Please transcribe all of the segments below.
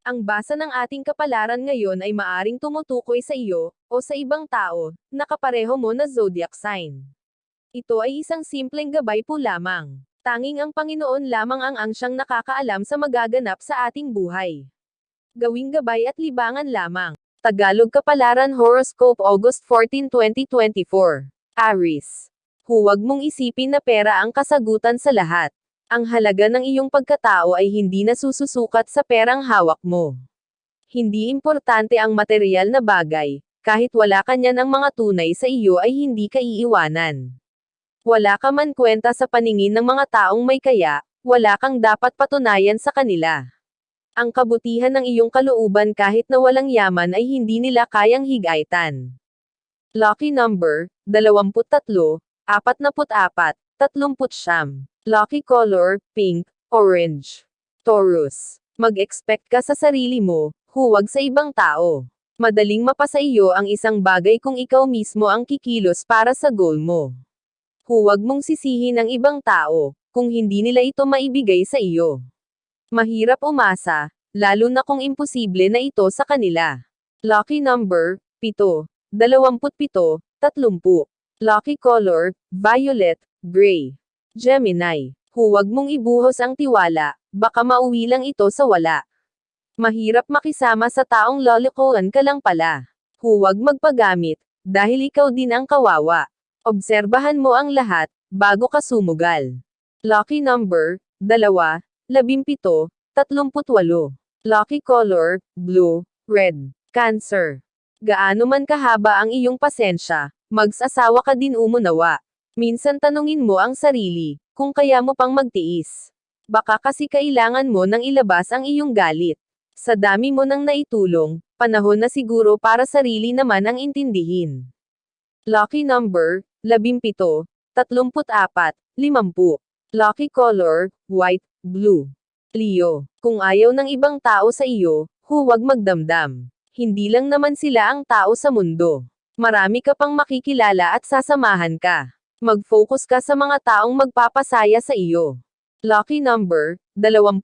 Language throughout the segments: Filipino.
Ang basa ng ating kapalaran ngayon ay maaring tumutukoy sa iyo, o sa ibang tao, na kapareho mo na zodiac sign. Ito ay isang simpleng gabay po lamang. Tanging ang Panginoon lamang ang siyang nakakaalam sa magaganap sa ating buhay. Gawing gabay at libangan lamang. Tagalog Kapalaran Horoscope August 14, 2024. Aries. Huwag mong isipin na pera ang kasagutan sa lahat. Ang halaga ng iyong pagkatao ay hindi nasususukat sa perang hawak mo. Hindi importante ang material na bagay, kahit wala ka niyan ang mga tunay sa iyo ay hindi ka iiwanan. Wala ka man kwenta sa paningin ng mga taong may kaya, wala kang dapat patunayan sa kanila. Ang kabutihan ng iyong kalooban kahit na walang yaman ay hindi nila kayang higaitan. Lucky number, 23, 44, 39. Lucky color, pink, orange. Taurus. Mag-expect ka sa sarili mo, huwag sa ibang tao. Madaling mapasa iyo ang isang bagay kung ikaw mismo ang kikilos para sa goal mo. Huwag mong sisihin ang ibang tao, kung hindi nila ito maibigay sa iyo. Mahirap umasa, lalo na kung imposible na ito sa kanila. Lucky number, 7, 27, 30. Lucky color, violet, gray. Gemini. Huwag mong ibuhos ang tiwala, baka mauwi lang ito sa wala. Mahirap makisama sa taong lolokohan ka lang pala. Huwag magpagamit, dahil ikaw din ang kawawa. Obserbahan mo ang lahat, bago ka sumugal. Lucky number, 2, 17, 38. Lucky color, blue, red. Cancer. Gaano man kahaba ang iyong pasensya, mag-asawa ka din umunawa. Minsan tanungin mo ang sarili, kung kaya mo pang magtiis. Baka kasi kailangan mo nang ilabas ang iyong galit. Sa dami mo nang naitulong, panahon na siguro para sarili naman ang intindihin. Lucky number, 17, 34, 50. Lucky color, white, blue. Leo. Kung ayaw ng ibang tao sa iyo, huwag magdamdam. Hindi lang naman sila ang tao sa mundo. Marami ka pang makikilala at sasamahan ka. Mag-focus ka sa mga taong magpapasaya sa iyo. Lucky number, 23,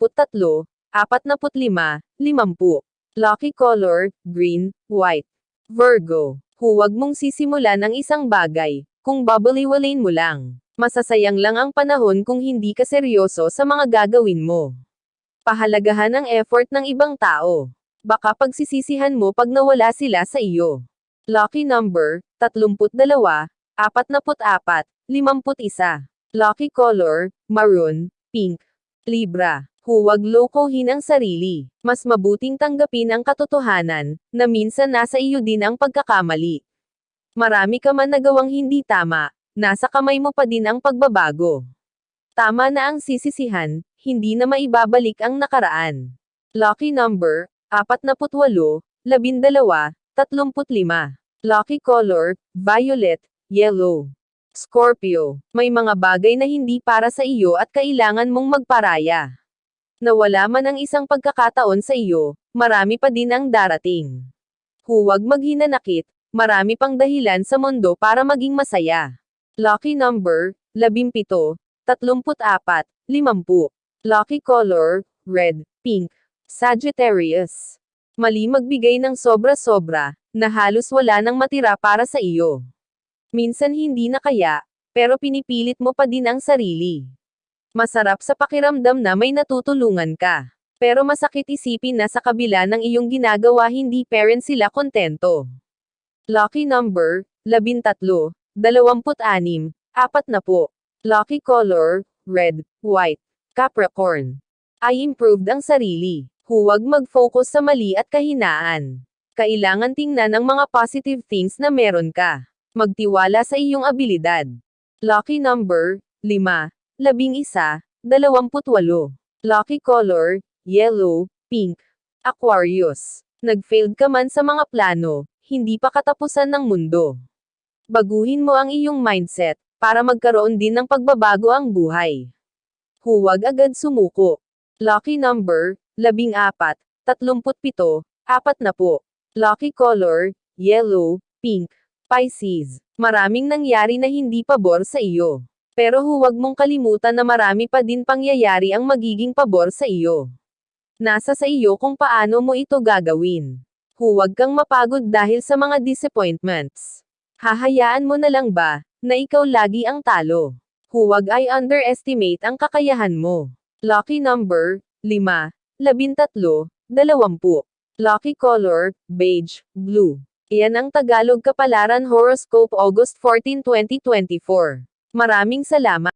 45, 50. Lucky color, green, white. Virgo. Huwag mong sisimulan ang isang bagay, kung babaliwalain mo lang. Masasayang lang ang panahon kung hindi ka seryoso sa mga gagawin mo. Pahalagahan ang effort ng ibang tao. Baka pagsisisihan mo pag nawala sila sa iyo. Lucky number, 32, 44, 51. Lucky color, maroon, pink. Libra. Huwag lokohin ang sarili. Mas mabuting tanggapin ang katotohanan, na minsan nasa iyo din ang pagkakamali. Marami ka man nagawang hindi tama, nasa kamay mo pa din ang pagbabago. Tama na ang sisisihan, hindi na maibabalik ang nakaraan. Lucky number, 48, 12, 35. Lucky color, violet, yellow. Scorpio. May mga bagay na hindi para sa iyo at kailangan mong magparaya. Nawala man ang isang pagkakataon sa iyo, marami pa din ang darating. Huwag maghinanakit, marami pang dahilan sa mundo para maging masaya. Lucky number, 17, 34, 50. Lucky color, red, pink. Sagittarius. Mali magbigay ng sobra-sobra, na halos wala nang matira para sa iyo. Minsan hindi na kaya, pero pinipilit mo pa din ang sarili. Masarap sa pakiramdam na may natutulungan ka. Pero masakit isipin na sa kabila ng iyong ginagawa hindi pa rin sila kontento. Lucky number, 13, 26, 40. Lucky color, red, white. Capricorn. Ay improved ang sarili. Huwag mag-focus sa mali at kahinaan. Kailangan tingnan ang mga positive things na meron ka. Magtiwala sa iyong abilidad. Lucky number, 5, 11, 28. Lucky color, yellow, pink. Aquarius. Nag-failed ka man sa mga plano, hindi pa katapusan ng mundo. Baguhin mo ang iyong mindset, para magkaroon din ng pagbabago ang buhay. Huwag agad sumuko. Lucky number, 14, 37, 40. Lucky color, yellow, pink. Pisces. Maraming nangyari na hindi pabor sa iyo. Pero huwag mong kalimutan na marami pa din pangyayari ang magiging pabor sa iyo. Nasa sa iyo kung paano mo ito gagawin. Huwag kang mapagod dahil sa mga disappointments. Hahayaan mo na lang ba, na ikaw lagi ang talo? Huwag ay underestimate ang kakayahan mo. Lucky number, 5, 13, 20. Lucky color, beige, blue. Iyan ang Tagalog Kapalaran Horoscope August 14, 2024. Maraming salamat.